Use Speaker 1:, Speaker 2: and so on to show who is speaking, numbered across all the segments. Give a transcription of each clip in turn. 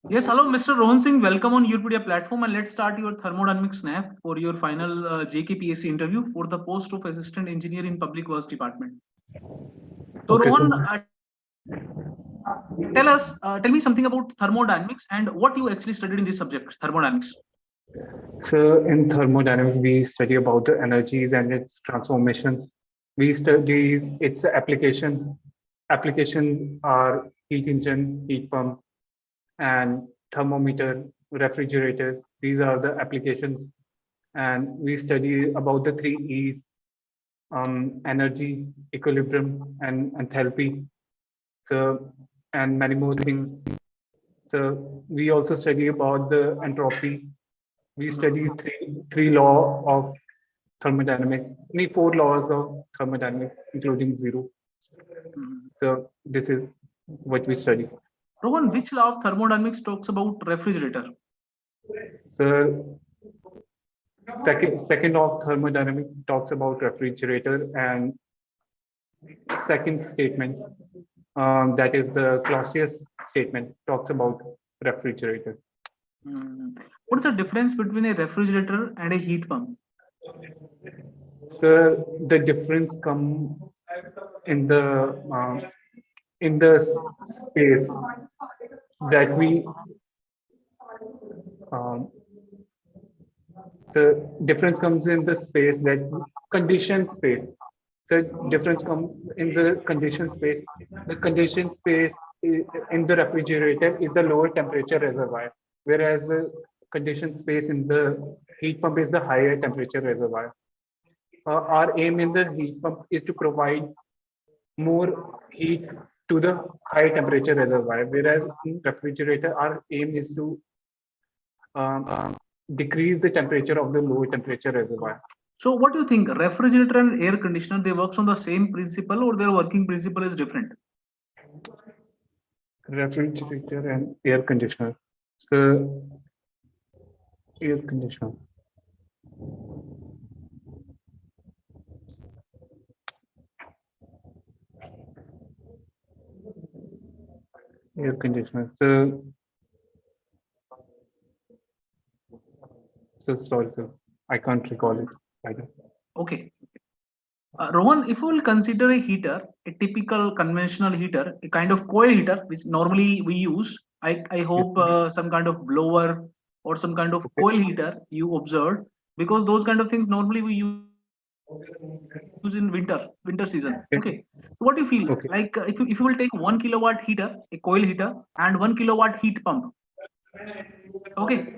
Speaker 1: Yes, hello, Mr. Rohan Singh. Welcome on Europedia platform, and let's start your thermodynamics snap for your final JKPSC interview for the post of Assistant Engineer in Public Works Department. So,
Speaker 2: Okay,
Speaker 1: Rohan,
Speaker 2: so
Speaker 1: tell me something about thermodynamics and what you actually studied in this subject, thermodynamics.
Speaker 2: in thermodynamics, we study about the energies and its transformations. We study its applications. Applications are heat engine, heat pump, and thermometer, refrigerator. These are the applications. And we study about the three E's, energy, equilibrium, and enthalpy. So, and many more things. So we also study about the entropy. We study three law of thermodynamics, four laws of thermodynamics, including zero.
Speaker 1: Mhm.
Speaker 2: So this is what we study.
Speaker 1: Rohan, which law of thermodynamics talks about refrigerator?
Speaker 2: So second law of thermodynamics talks about refrigerator, and second statement, that is the Clausius statement, talks about refrigerator.
Speaker 1: What's the difference between a refrigerator and a heat pump?
Speaker 2: So the difference comes in the space that we um, the difference comes in the space that conditioned space. So difference comes in the conditioned space. The conditioned space in the refrigerator is the lower temperature reservoir, whereas the conditioned space in the heat pump is the higher temperature reservoir. Our aim in the heat pump is to provide more heat to the high temperature reservoir, whereas in refrigerator, our aim is to decrease the temperature of the low temperature reservoir.
Speaker 1: So, what do you think? Refrigerator and air conditioner, they works on the same principle or their working principle is different?
Speaker 2: Refrigerator and air conditioner. So air conditioner. Air conditioner. So sorry, sir. I can't recall it either.
Speaker 1: Okay. Rohan, if we will consider a heater, a typical conventional heater, a kind of coil heater, which normally we use, I
Speaker 2: Yes,
Speaker 1: hope some kind of blower or some kind of
Speaker 2: okay.
Speaker 1: coil heater you observed, because those kind of things normally we use in winter season. Okay. So what do you feel?
Speaker 2: Okay.
Speaker 1: Like if you will take 1 kilowatt heater, a coil heater, and 1 kilowatt heat pump, okay,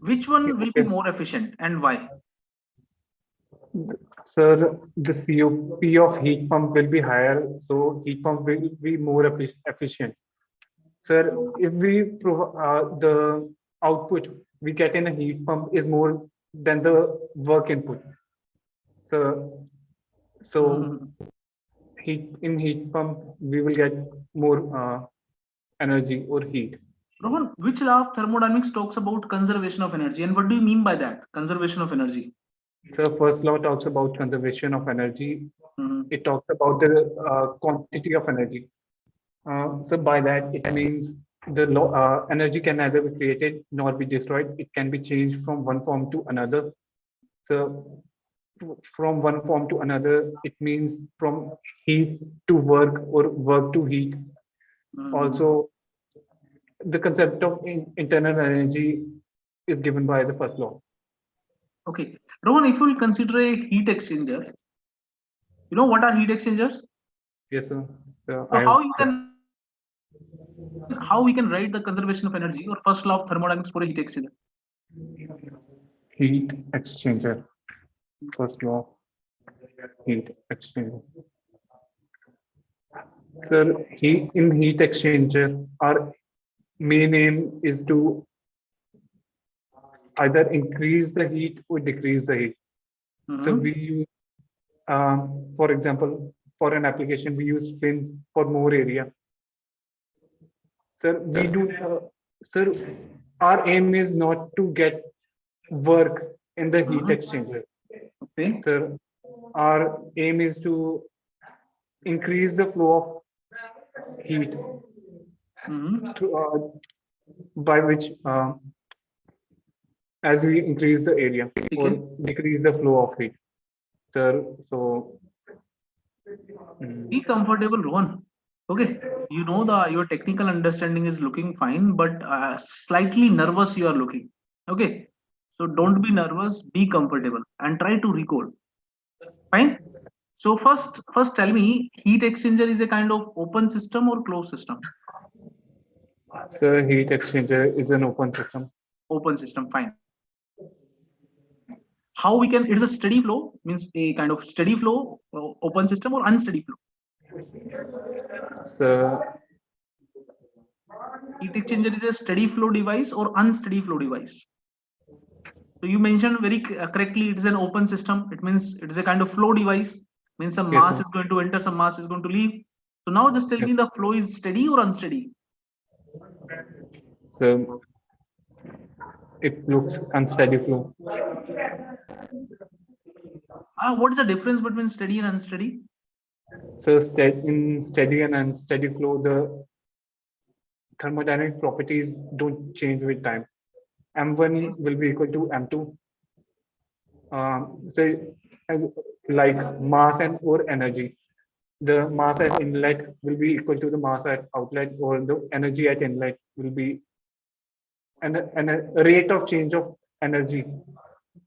Speaker 1: which one will be
Speaker 2: Okay.
Speaker 1: more efficient and why?
Speaker 2: Sir, the COP of heat pump will be higher, so heat pump will be more efficient. Sir, if we the output we get in a heat pump is more than the work input. So, so
Speaker 1: Mhm.
Speaker 2: heat pump we will get more energy or heat.
Speaker 1: Rohan, which law of thermodynamics talks about conservation of energy, and what do you mean by that? Conservation of energy.
Speaker 2: So first law talks about conservation of energy.
Speaker 1: Mhm.
Speaker 2: It talks about the quantity of energy. So by that it means the energy can neither be created nor be destroyed. It can be changed from one form to another. So from one form to another, it means from heat to work or work to heat.
Speaker 1: Mhm.
Speaker 2: Also, the concept of internal energy is given by the first law.
Speaker 1: Okay, Rohan, if you will consider a heat exchanger, you know what are heat exchangers?
Speaker 2: Yes, sir. So
Speaker 1: So
Speaker 2: I have
Speaker 1: how we can write the conservation of energy or first law of thermodynamics for a heat exchanger?
Speaker 2: heat exchanger. First law, heat exchanger. Sir, heat exchanger, our main aim is to either increase the heat or decrease the heat. So we
Speaker 1: Mhm.
Speaker 2: use, for example, for an application, we use fins for more area. Sir, sir, our aim is not to get work in the heat
Speaker 1: Mhm.
Speaker 2: exchanger.
Speaker 1: Okay.
Speaker 2: Sir, our aim is to increase the flow of heat
Speaker 1: Mhm.
Speaker 2: through, by which as we increase the area or
Speaker 1: Okay.
Speaker 2: decrease the flow of heat. Sir, so
Speaker 1: Be comfortable, Rohan. Okay. You know your technical understanding is looking fine, but slightly nervous you are looking. Okay. So don't be nervous, be comfortable and try to recall. Fine. So first tell me, heat exchanger is a kind of open system or closed system?
Speaker 2: the heat exchanger is an open system.
Speaker 1: Open system, fine. How we can, it is a steady flow, means a kind of steady flow, open system or unsteady flow?
Speaker 2: So
Speaker 1: Heat exchanger is a steady flow device or unsteady flow device? So you mentioned very correctly, it is an open system. It means it is a kind of flow device, means some
Speaker 2: yes,
Speaker 1: mass
Speaker 2: sir.
Speaker 1: is going to enter, some mass is going to leave. So now just tell
Speaker 2: Yes.
Speaker 1: me, the flow is steady or unsteady?
Speaker 2: So it looks unsteady flow.
Speaker 1: What is the difference between steady and unsteady?
Speaker 2: So in steady and unsteady flow, the thermodynamic properties don't change with time. M1 will be equal to M2. So like mass and or energy. The mass at inlet will be equal to the mass at outlet, or the energy at inlet will be, and a rate of change of energy
Speaker 1: So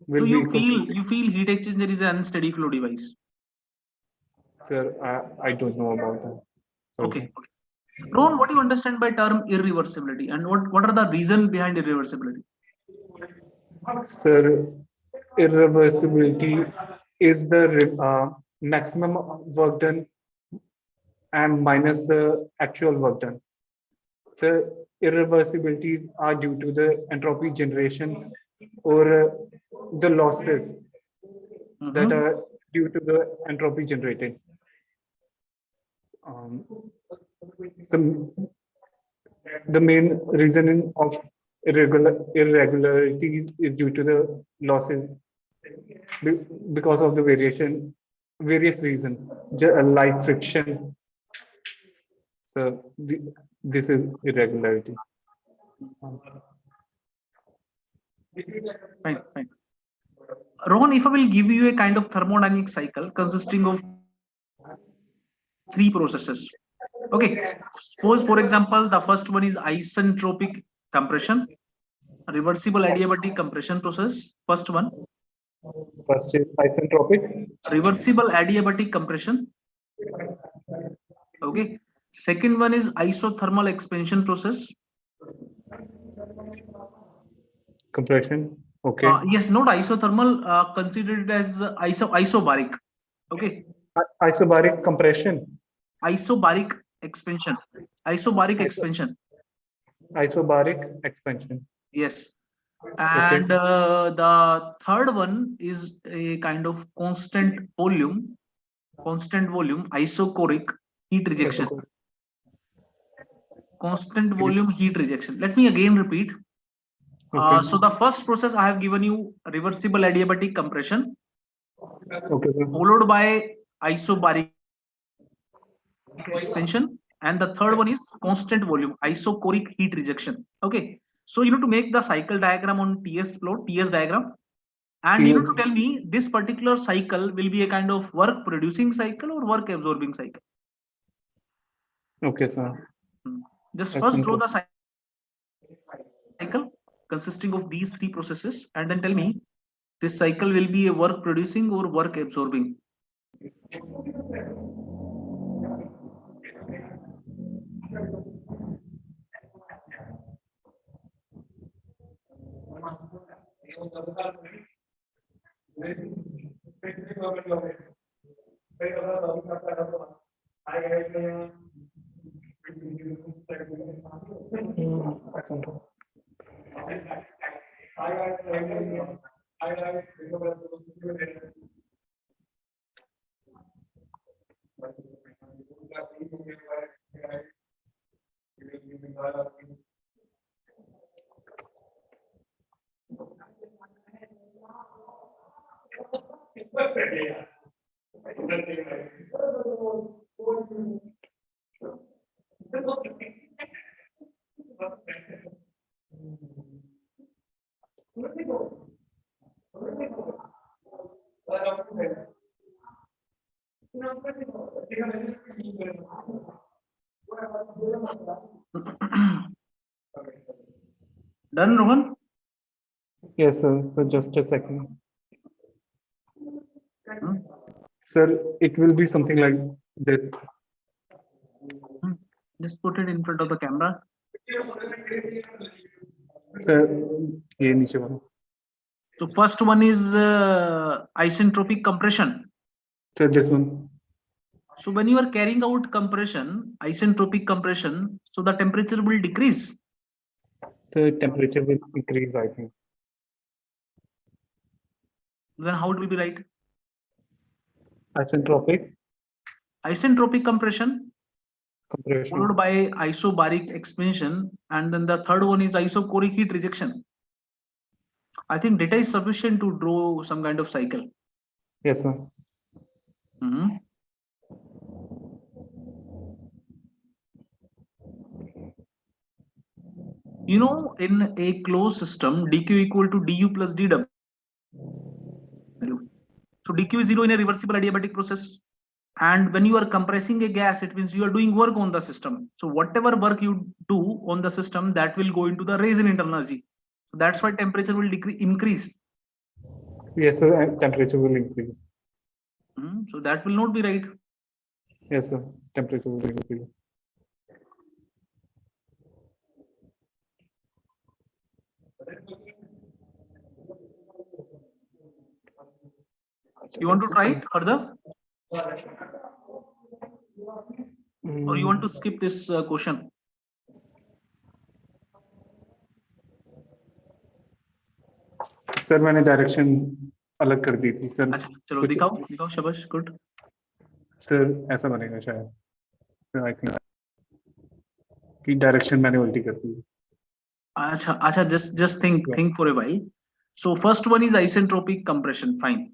Speaker 2: will be equal to.
Speaker 1: you feel heat exchanger is an unsteady flow device?
Speaker 2: Sir, I don't know about that.
Speaker 1: Okay.
Speaker 2: Okay.
Speaker 1: Ron, what do you understand by term irreversibility, and what are the reason behind irreversibility?
Speaker 2: Sir, irreversibility is the maximum work done and minus the actual work done. So irreversibilities are due to the entropy generation or the losses that are due to the entropy generated. The, the main reason of irregularities is due to the losses because of the various reasons, like friction. So this is irregularity.
Speaker 1: Fine, fine. Rohan, if I will give you a kind of thermodynamic cycle consisting of three processes. Okay. Suppose, for example, the first one is isentropic compression, reversible adiabatic compression process. First one.
Speaker 2: First is isentropic.
Speaker 1: Reversible adiabatic compression. Okay. Second one is isothermal expansion process.
Speaker 2: Compression. Okay.
Speaker 1: Yes, not isothermal, considered as isobaric. Okay.
Speaker 2: Isobaric compression.
Speaker 1: Isobaric expansion. Isobaric expansion.
Speaker 2: Isobaric expansion.
Speaker 1: Yes.
Speaker 2: Okay.
Speaker 1: And the third one is a kind of constant volume, isochoric heat rejection. Constant volume heat rejection. Let me again repeat.
Speaker 2: Okay.
Speaker 1: So the first process I have given you, reversible adiabatic compression,
Speaker 2: Okay.
Speaker 1: followed by isobaric expansion, and the third one is constant volume, isochoric heat rejection. Okay. So you need to make the cycle diagram on TS flow, TS diagram. And you need to tell me this particular cycle will be a kind of work producing cycle or work absorbing cycle.
Speaker 2: Okay, sir.
Speaker 1: Just first draw the cycle consisting of these three processes and then tell me this cycle will be a work producing or work absorbing. Done, Rohan?
Speaker 2: Yes, sir. So just a second.
Speaker 1: Hmm?
Speaker 2: Sir, it will be something like this.
Speaker 1: Just put it in front of the camera.
Speaker 2: Sir, ये नीचे वाला.
Speaker 1: So first one is isentropic compression.
Speaker 2: Sir, this one.
Speaker 1: So when you are carrying out compression, isentropic compression, so the temperature will decrease.
Speaker 2: The temperature will increase, I think.
Speaker 1: Then how it will be right?
Speaker 2: Isentropic
Speaker 1: Isentropic compression
Speaker 2: compression.
Speaker 1: followed by isobaric expansion, and then the third one is isochoric heat rejection. I think data is sufficient to draw some kind of cycle.
Speaker 2: Yes, sir.
Speaker 1: Mhm. You know, in a closed system, dq equal to du plus dw. So dq is zero in a reversible adiabatic process. And when you are compressing a gas, it means you are doing work on the system. So whatever work you do on the system, that will go into the raise in internal energy. So that's why temperature will increase.
Speaker 2: Yes, sir. And temperature will increase.
Speaker 1: So that will not be right.
Speaker 2: Yes, sir. Temperature will increase.
Speaker 1: You want to try it further? Or you want to skip this question?
Speaker 2: Sir मैंने direction अलग कर दी थी sir.
Speaker 1: अच्छा चलो दिखाओ दिखाओ शाबाश good.
Speaker 2: Sir ऐसा बनेगा शायद. सर आई थिंक कि डायरेक्शन मैंने उल्टी कर दी.
Speaker 1: अच्छा अच्छा just think for a while. So first one is isentropic compression, fine.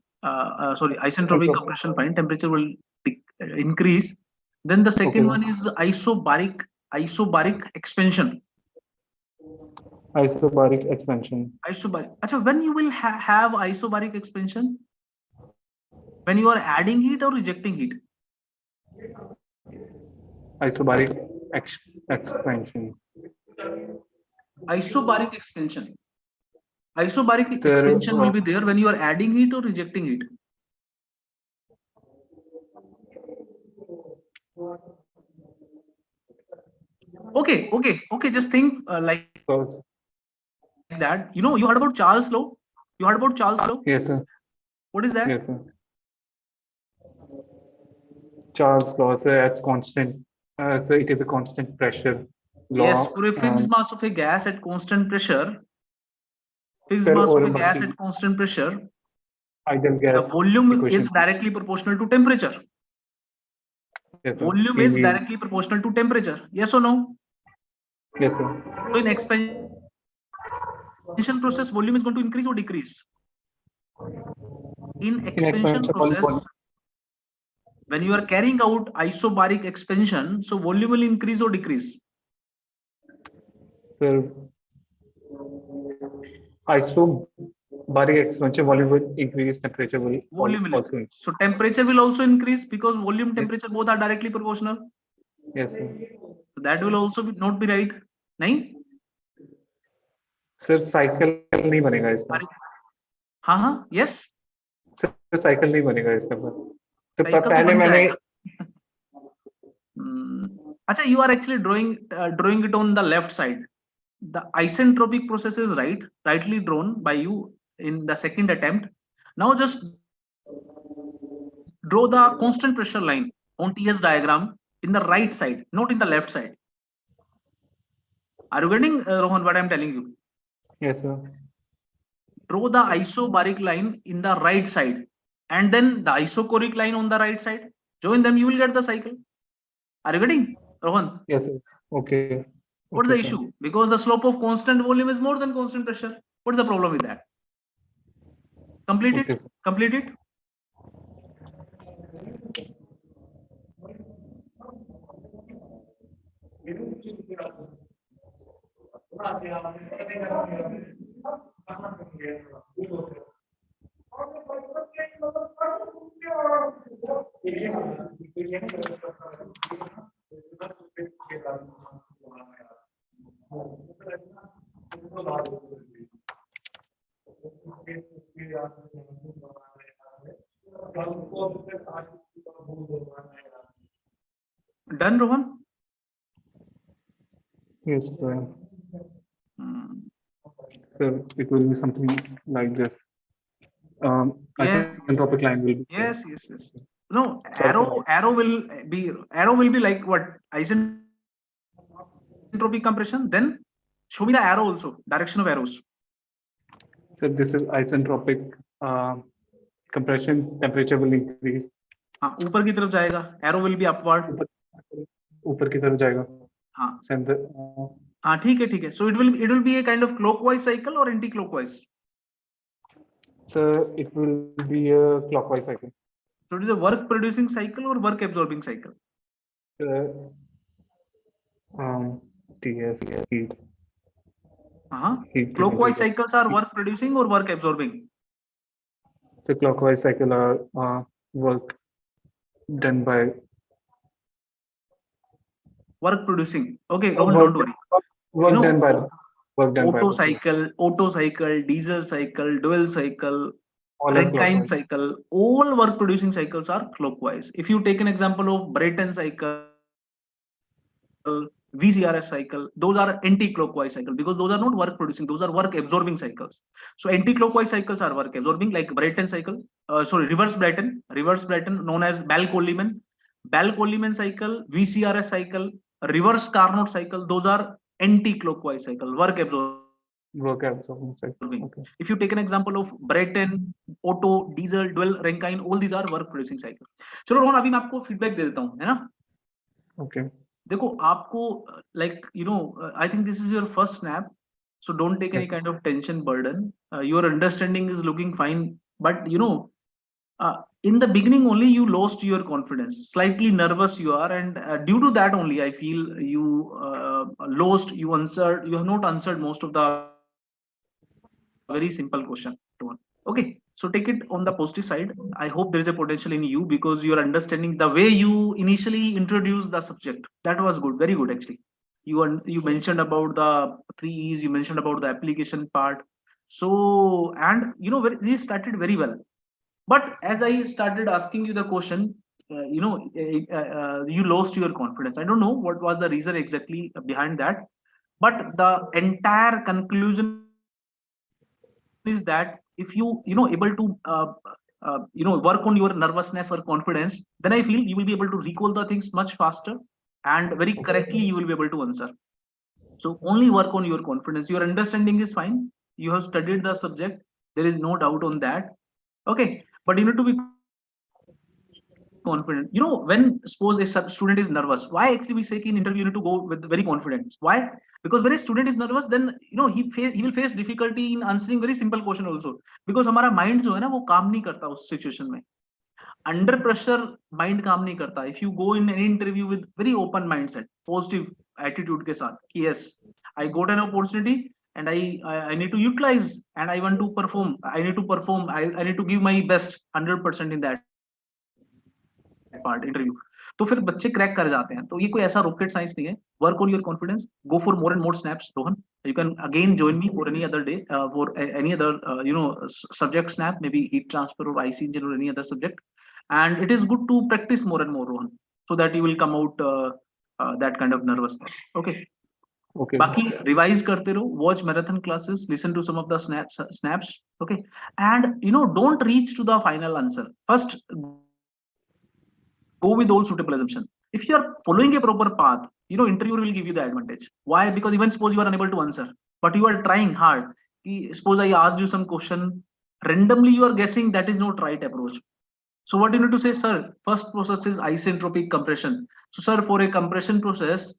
Speaker 1: Sorry, isentropic compression, fine. Temperature will increase. Then the second one is isobaric expansion.
Speaker 2: Isobaric expansion.
Speaker 1: Isobaric. Achha, when you will have isobaric expansion? When you are adding heat or rejecting heat?
Speaker 2: Isobaric expansion.
Speaker 1: Isobaric expansion. Isobaric expansion will be there when you are adding heat or rejecting heat. Okay. Just think like that. You know, you heard about Charles law? You heard about Charles law?
Speaker 2: Yes, sir.
Speaker 1: What is that?
Speaker 2: Yes, sir. Charles law, sir, at constant. So it is a constant pressure law.
Speaker 1: Yes, for a fixed mass of a gas at constant pressure. Fixed mass of a gas at constant pressure.
Speaker 2: Ideal gas.
Speaker 1: The volume
Speaker 2: equation
Speaker 1: is directly proportional to temperature.
Speaker 2: Yes, sir.
Speaker 1: Volume is directly proportional to temperature. Yes or no?
Speaker 2: Yes, sir.
Speaker 1: So in expansion process, volume is going to increase or decrease? In expansion process, when you are carrying out isobaric expansion, so volume will increase or decrease?
Speaker 2: Sir, isobaric expansion, volume will increase, temperature will also increase.
Speaker 1: So temperature will also increase because volume temperature both are directly proportional.
Speaker 2: Yes, sir.
Speaker 1: So that will also not be right. नहीं?
Speaker 2: Sir, cycle नहीं बनेगा इसका.
Speaker 1: हाँ yes.
Speaker 2: Sir, cycle नहीं बनेगा इसका. तो
Speaker 1: पहले मैंने अच्छा, you are actually drawing it on the left side. The isentropic process is rightly drawn by you in the second attempt. Now just draw the constant pressure line on TS diagram in the right side, not in the left side. Are you getting, Rohan, what I am telling you?
Speaker 2: Yes, sir.
Speaker 1: Draw the isobaric line in the right side and then the isochoric line on the right side. Join them, you will get the cycle. Are you getting, Rohan?
Speaker 2: Yes, sir. Okay.
Speaker 1: What is the issue? Because the slope of constant volume is more than constant pressure. What is the problem with that? Complete it.
Speaker 2: Okay,
Speaker 1: Complete it. Done, Rohan?
Speaker 2: Yes,
Speaker 1: Hmm.
Speaker 2: so it will be something like this.
Speaker 1: Yes,
Speaker 2: Isentropic line will be there.
Speaker 1: yes. No,
Speaker 2: Sorry for that.
Speaker 1: arrow will be like what? Isentropic compression. Then show me the arrow also, direction of arrows.
Speaker 2: So this is isentropic compression. Temperature will increase.
Speaker 1: हाँ, ऊपर की तरफ जाएगा. Arrow will be upward.
Speaker 2: ऊपर की तरफ जाएगा.
Speaker 1: हाँ.
Speaker 2: Center,
Speaker 1: हाँ, ठीक है. So it will be a kind of clockwise cycle or anti-clockwise.
Speaker 2: So it will be a clockwise cycle.
Speaker 1: So it is a work producing cycle or work absorbing cycle.
Speaker 2: TS heat.
Speaker 1: Clockwise cycles are work producing or work absorbing.
Speaker 2: The clockwise cycle are work done by
Speaker 1: work producing. Okay, Rohan, don't worry.
Speaker 2: Work done by
Speaker 1: Otto cycle, diesel cycle, dual cycle, Rankine cycle, all work producing cycles are clockwise. If you take an example of Brayton cycle, VCRS cycle, those are anti-clockwise cycle because those are not work producing, those are work absorbing cycles. So anti-clockwise cycles are work absorbing, like Brayton cycle, reverse Brayton known as Bell-Coleman cycle, VCRS cycle, reverse Carnot cycle, those are anti-clockwise cycle, work absorbing. Okay. If you take an example of Brayton, Otto, diesel, dual, Rankine, all these are work producing cycle. चलो रोहन, अभी मैं आपको feedback दे देता हूँ, है ना?
Speaker 2: Okay.
Speaker 1: देखो आपको like I think this is your first snap, so don't take any kind of tension burden. Your understanding is looking fine, but in the beginning only you lost your confidence, slightly nervous you are, and due to that only I feel you have not answered most of the very simple question. Okay, so take it on the positive side. I hope there is a potential in you because you are understanding the way you initially introduced the subject. That was good, very good actually. You mentioned about the 3 E's, you mentioned about the application part. So, and we started very well. But as I started asking you the question, you lost your confidence. I don't know what was the reason exactly behind that, but the entire conclusion is that if you able to work on your nervousness or confidence, then I feel you will be able to recall the things much faster and very correctly you will be able to answer. So only work on your confidence. Your understanding is fine, you have studied the subject, there is no doubt on that. Okay, but you need to be confident. When suppose a student is nervous, why actually we say in interview you need to go with very confident? Why? Because when a student is nervous, then he will face difficulty in answering very simple question also, because हमारा mind जो है ना वो काम नहीं करता उस situation में. Under pressure mind काम नहीं करता. If you go in any interview with very open mindset, positive attitude के साथ, yes, I got an opportunity and I need to utilize and I want to perform. I need to give my best 100% in that part interview. तो फिर बच्चे crack कर जाते हैं. तो ये कोई ऐसा रॉकेट साइंस नहीं है. Work on your confidence, go for more and more snaps. Rohan, you can again join me for any other day for any other subject snap, maybe heat transfer or IC engine or any other subject, and it is good to practice more and more, Rohan, so that you will come out that kind of nervousness. Okay. बाकी revise करते रहो, watch marathon classes, listen to some of the snaps. Okay, and don't reach to the final answer. First go with all suitable assumption. If you are following a proper path, interviewer will give you the advantage. Why? Because even suppose you are unable to answer, but you are trying hard. Suppose I asked you some question, randomly you are guessing, that is not right approach. So what you need to say, sir, first process is isentropic compression. So sir, for a compression process,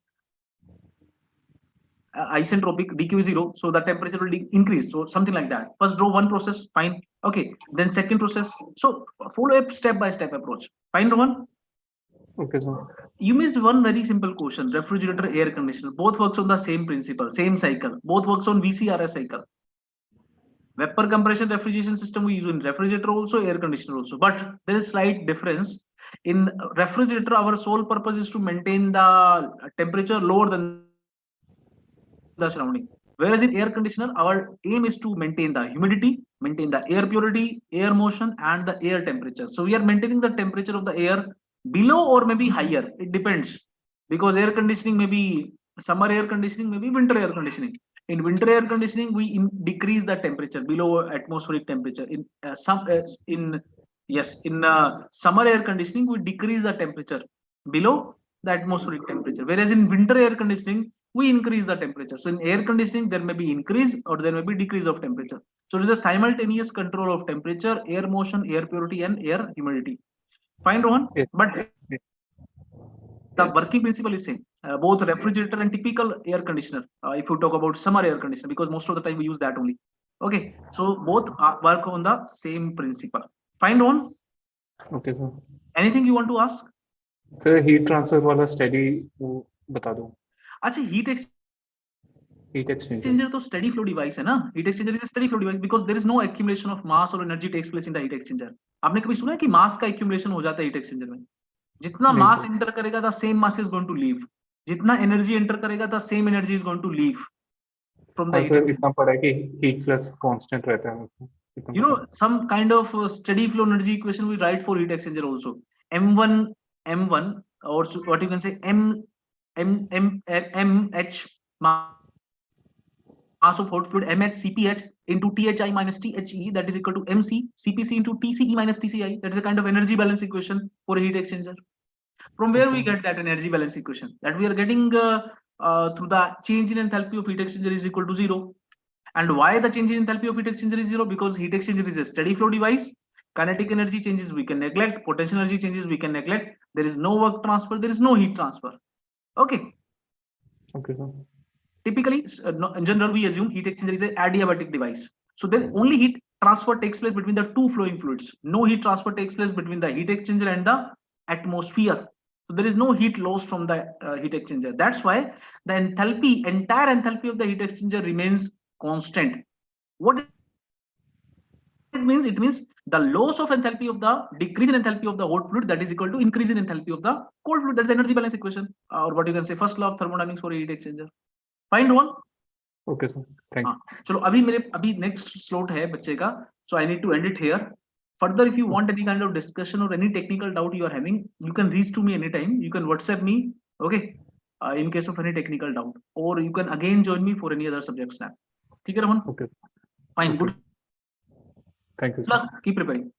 Speaker 1: isentropic, dq is 0, so the temperature will increase. So something like that. First draw one process, fine. Okay, then second process. So follow a step-by-step approach. Fine, Rohan? Okay, sir. You missed one very simple question. Refrigerator, air conditioner, both works on the same principle, same cycle. Both works on VCRS cycle. Vapor compression refrigeration system we use in refrigerator also, air conditioner also. But there is slight difference. In refrigerator, our sole purpose is to maintain the temperature lower than the surrounding. Whereas in air conditioner, our aim is to maintain the humidity, maintain the air purity, air motion, and the air temperature. So we are maintaining the temperature of the air below or maybe higher. It depends, because air conditioning may be summer air conditioning, maybe winter air conditioning. In winter air conditioning, we decrease the temperature below atmospheric temperature. In summer air conditioning, we decrease the temperature below the atmospheric temperature. Whereas in winter air conditioning, we increase the temperature. So in air conditioning, there may be increase or there may be decrease of temperature. So it is a simultaneous control of temperature, air motion, air purity, and air humidity. Fine, Rohan.
Speaker 2: Yes.
Speaker 1: But the working principle is same. Both refrigerator and typical air conditioner. If you talk about summer air conditioner, because most of the time we use that only. Okay, so both work on the same principle. Fine, Rohan.
Speaker 2: Okay, sir.
Speaker 1: Anything you want to ask?
Speaker 2: Sir, heat transfer वाला study वो बता दो.
Speaker 1: अच्छा, heat
Speaker 2: exchanger
Speaker 1: exchanger तो steady flow device है ना. Heat exchanger is a steady flow device because there is no accumulation of mass or energy takes place in the heat exchanger. आपने कभी सुना है कि mass का accumulation हो जाता है heat exchanger में? जितना mass enter करेगा, the same mass is going to leave. जितना energy enter करेगा, the same energy is going to leave from the heat exchanger.
Speaker 2: इतना पड़ा है कि heat flux constant रहता है.
Speaker 1: You know, some kind of steady flow energy equation we write for heat exchanger also. M1 or what you can say MH mass of hot fluid MH CPH into THI minus THE, that is equal to MC CPC into TCE minus TCI. That is a kind of energy balance equation for a heat exchanger. From where we get that energy balance equation? That we are getting through the change in enthalpy of heat exchanger is equal to 0. And why the change in enthalpy of heat exchanger is 0? Because heat exchanger is a steady flow device. Kinetic energy changes we can neglect. Potential energy changes we can neglect. There is no work transfer. There is no heat transfer. Okay.
Speaker 2: Okay, sir.
Speaker 1: Typically, in general, we assume heat exchanger is an adiabatic device. So then only heat transfer takes place between the two flowing fluids. No heat transfer takes place between the heat exchanger and the atmosphere. So there is no heat loss from the heat exchanger. That's why the enthalpy, entire enthalpy of the heat exchanger remains constant. What it means? It means the loss of enthalpy of the decrease in enthalpy of the hot fluid, that is equal to increase in enthalpy of the cold fluid. That's the energy balance equation, or what you can say first law of thermodynamics for a heat exchanger. Fine, one.
Speaker 2: Okay, sir. Thank you.
Speaker 1: चलो अभी next slot है बच्चे का, so I need to end it here. Further, if you want any kind of discussion or any technical doubt you are having, you can reach to me anytime. You can WhatsApp me, okay, in case of any technical doubt, or you can again join me for any other subject snap. ठीक है, Rohan?
Speaker 2: Okay.
Speaker 1: Fine, good
Speaker 2: Thank you, sir.
Speaker 1: luck. Keep preparing.